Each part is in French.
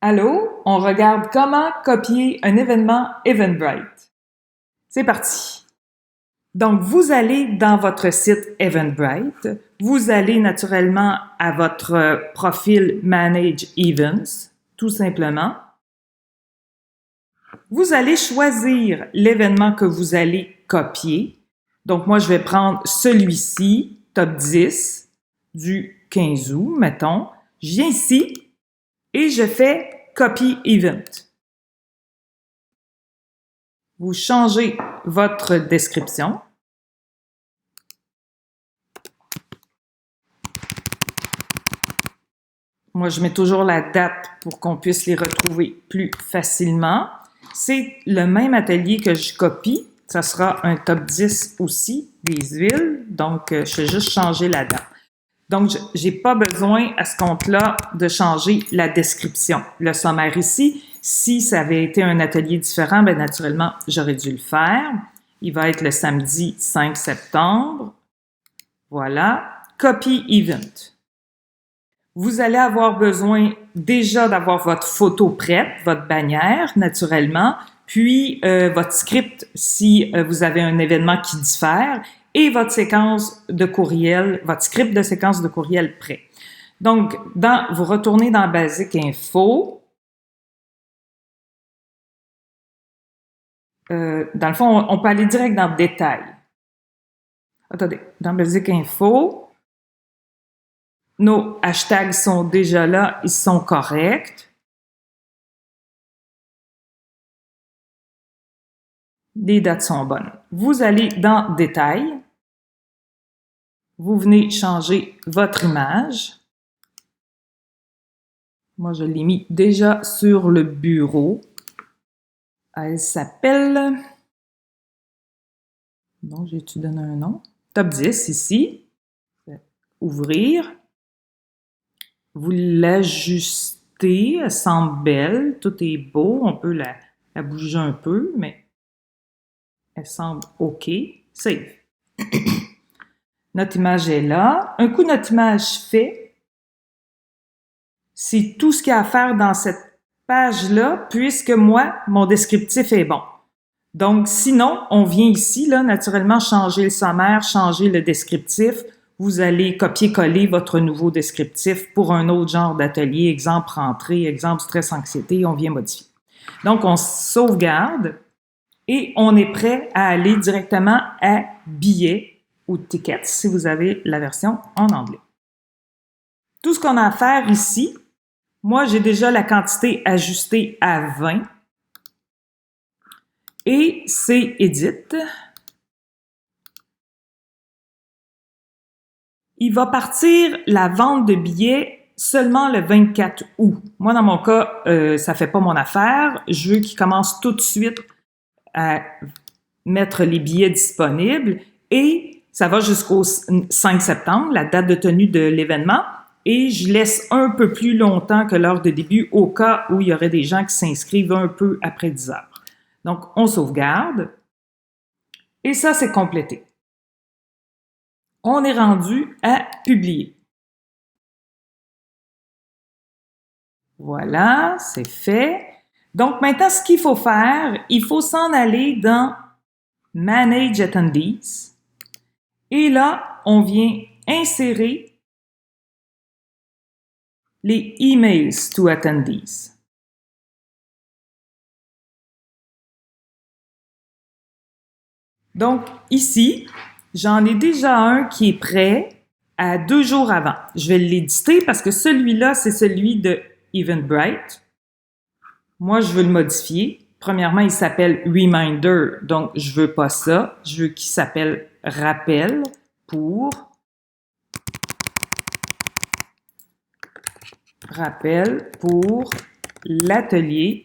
Allô, on regarde comment copier un événement Eventbrite. C'est parti. Donc, vous allez dans votre site Eventbrite. Vous allez naturellement à votre profil Manage Events, tout simplement. Vous allez choisir l'événement que vous allez copier. Donc, moi, je vais prendre celui-ci, top 10, du 15 août, mettons. Je viens ici et je fais Copy Event. Vous changez votre description. Moi, je mets toujours la date pour qu'on puisse les retrouver plus facilement. C'est le même atelier que je copie. Ça sera un top 10 aussi des huiles. Donc, je vais juste changer la date. Donc, j'ai pas besoin à ce compte-là de changer la description. Le sommaire ici, si ça avait été un atelier différent, bien naturellement, j'aurais dû le faire. Il va être le samedi 5 septembre. Voilà. Copy Event. Vous allez avoir besoin déjà d'avoir votre photo prête, votre bannière, naturellement, puis votre script si vous avez un événement qui diffère, et votre séquence de courriel, votre script de séquence de courriel prêt. Donc, vous retournez dans Basic Info. Dans le fond, on peut aller direct dans le détail. Attendez, dans Basic Info, nos hashtags sont déjà là, ils sont corrects. Les dates sont bonnes. Vous allez dans Détails. Vous venez changer votre image. Moi, je l'ai mis déjà sur le bureau. Elle s'appelle... Non, j'ai-tu donné un nom? Top 10 ici. Ouvrir. Vous l'ajustez. Elle semble belle. Tout est beau. On peut la bouger un peu, mais elle semble OK. Save. Notre image est là. Un coup notre image fait, c'est tout ce qu'il y a à faire dans cette page-là, puisque moi, mon descriptif est bon. Donc, sinon, on vient ici, là, naturellement, changer le sommaire, changer le descriptif. Vous allez copier-coller votre nouveau descriptif pour un autre genre d'atelier, exemple rentrée, exemple stress-anxiété, on vient modifier. Donc, on sauvegarde et on est prêt à aller directement à billets ou tickets si vous avez la version en anglais. Tout ce qu'on a à faire ici, moi, j'ai déjà la quantité ajustée à 20 et c'est Edit. Il va partir la vente de billets seulement le 24 août. Moi, dans mon cas, ça fait pas mon affaire. Je veux qu'il commence tout de suite à mettre les billets disponibles et ça va jusqu'au 5 septembre, la date de tenue de l'événement. Et je laisse un peu plus longtemps que l'heure de début au cas où il y aurait des gens qui s'inscrivent un peu après 10 heures. Donc, on sauvegarde. Et ça, c'est complété. On est rendu à publier. Voilà, c'est fait. Donc, maintenant, ce qu'il faut faire, il faut s'en aller dans Manage Attendees. Et là, on vient insérer les emails to attendees. Donc, ici, j'en ai déjà un qui est prêt à 2 jours avant. Je vais l'éditer parce que celui-là, c'est celui de Eventbrite. Moi, je veux le modifier. Premièrement, il s'appelle Reminder, donc je veux pas ça. Je veux qu'il s'appelle Rappel pour l'atelier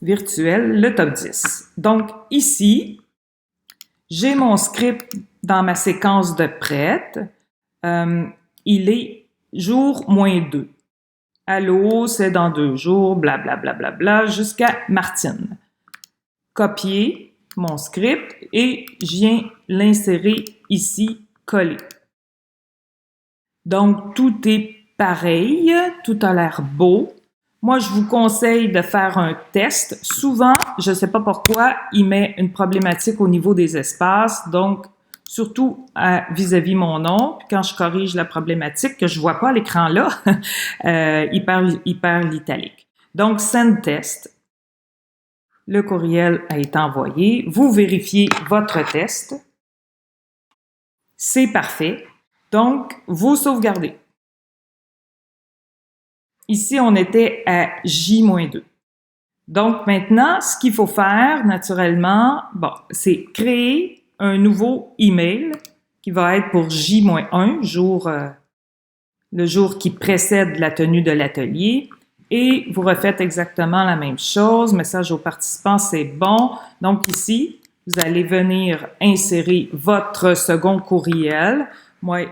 virtuel, le top 10. Donc, ici, j'ai mon script dans ma séquence de prête. Il est jour -2. Allô, c'est dans 2 jours, blablabla, bla, bla, bla, jusqu'à Martine. Copier mon script et je viens l'insérer ici, coller. Donc, tout est pareil, tout a l'air beau. Moi, je vous conseille de faire un test. Souvent, je ne sais pas pourquoi, il met une problématique au niveau des espaces. Donc, surtout vis-à-vis mon nom, quand je corrige la problématique, que je vois pas à l'écran là, il perd l'italique. Donc, send test. Le courriel a été envoyé. Vous vérifiez votre test. C'est parfait. Donc, vous sauvegardez. Ici, on était à J-2. Donc, maintenant, ce qu'il faut faire, naturellement, bon, c'est créer un nouveau email qui va être pour J-1, le jour qui précède la tenue de l'atelier. Et vous refaites exactement la même chose. Message aux participants, c'est bon. Donc, ici, vous allez venir insérer votre second courriel. Moi,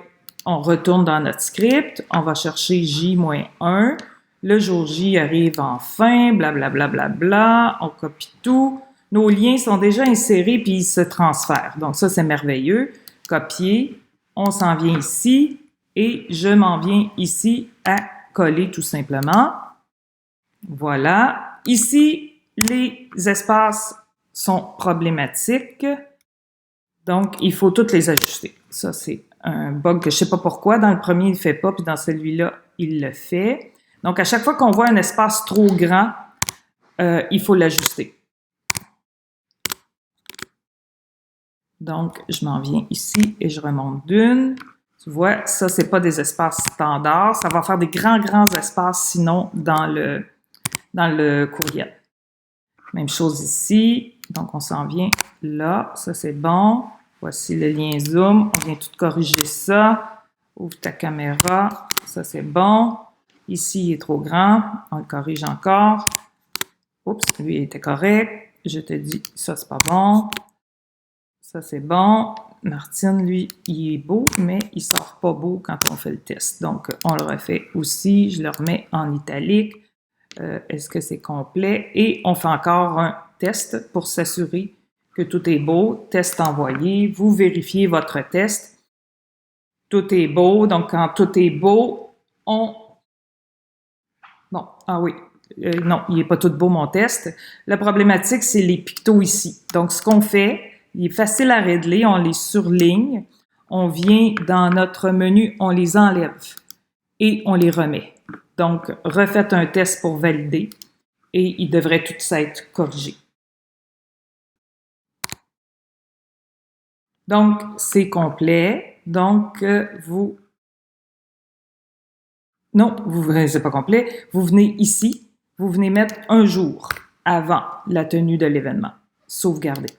on retourne dans notre script. On va chercher J-1. Le jour J arrive enfin, blablabla, bla, bla, bla, on copie tout. Nos liens sont déjà insérés puis ils se transfèrent. Donc ça, c'est merveilleux. Copier, on s'en vient ici et je m'en viens ici à coller tout simplement. Voilà. Ici, les espaces sont problématiques. Donc, il faut toutes les ajuster. Ça, c'est un bug que je sais pas pourquoi. Dans le premier, il le fait pas, puis dans celui-là, il le fait. Donc, à chaque fois qu'on voit un espace trop grand, il faut l'ajuster. Donc, je m'en viens ici et je remonte d'une. Tu vois, ça, c'est pas des espaces standards. Ça va faire des grands espaces, sinon, dans le courriel. Même chose ici. Donc, on s'en vient là. Ça, c'est bon. Voici le lien Zoom. On vient tout corriger ça. Ouvre ta caméra. Ça, c'est bon. Ici, il est trop grand. On le corrige encore. Oups, lui, il était correct. Je te dis, ça, c'est pas bon. Ça, c'est bon. Martine, lui, il est beau, mais il sort pas beau quand on fait le test. Donc, on le refait aussi. Je le remets en italique. Est-ce que c'est complet? Et on fait encore un test pour s'assurer que tout est beau. Test envoyé. Vous vérifiez votre test. Tout est beau. Donc, quand tout est beau, on... Bon, ah oui. Non, il n'est pas tout beau, mon test. La problématique, c'est les pictos ici. Donc, ce qu'on fait, il est facile à régler. On les surligne. On vient dans notre menu, on les enlève et on les remet. Donc, refaites un test pour valider et il devrait tout être corrigé. Donc, c'est complet. Donc, non, c'est pas complet. Vous venez ici, vous venez mettre un jour avant la tenue de l'événement. Sauvegarder.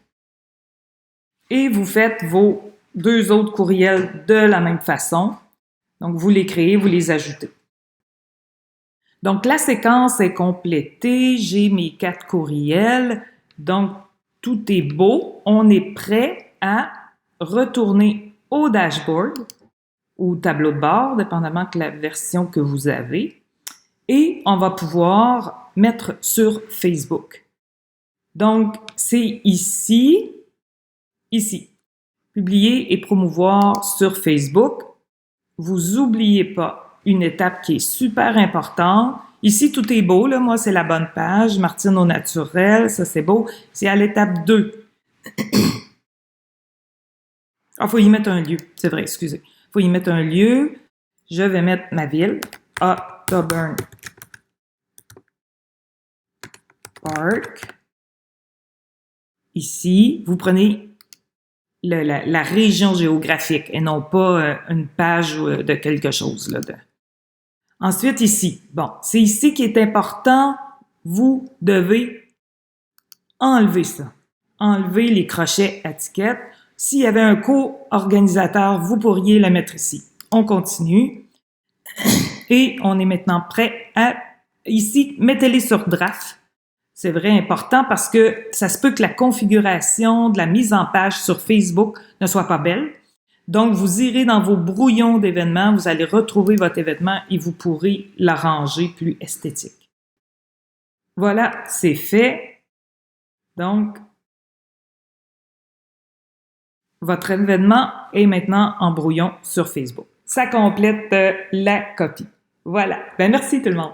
Et vous faites vos 2 autres courriels de la même façon. Donc, vous les créez, vous les ajoutez. Donc, la séquence est complétée. J'ai mes 4 courriels. Donc, tout est beau. On est prêt à retourner au dashboard ou tableau de bord, dépendamment de la version que vous avez. Et on va pouvoir mettre sur Facebook. Donc, c'est ici, publier et promouvoir sur Facebook. Vous oubliez pas une étape qui est super importante. Ici, tout est beau, là. Moi, c'est la bonne page. Martine au naturel, ça, c'est beau. C'est à l'étape 2. Ah, faut y mettre un lieu. C'est vrai, excusez. Faut y mettre un lieu. Je vais mettre ma ville. Auburn Park. Ici, vous prenez la région géographique et non pas une page de quelque chose. Là, Ensuite, ici. Bon, c'est ici qui est important. Vous devez enlever ça. Enlever les crochets étiquettes. S'il y avait un co-organisateur, vous pourriez le mettre ici. On continue. Et on est maintenant prêt à... Ici, mettez-les sur draft. C'est vrai important parce que ça se peut que la configuration de la mise en page sur Facebook ne soit pas belle. Donc, vous irez dans vos brouillons d'événements, vous allez retrouver votre événement et vous pourrez l'arranger plus esthétique. Voilà, c'est fait. Donc, votre événement est maintenant en brouillon sur Facebook. Ça complète la copie. Voilà. Ben, merci tout le monde.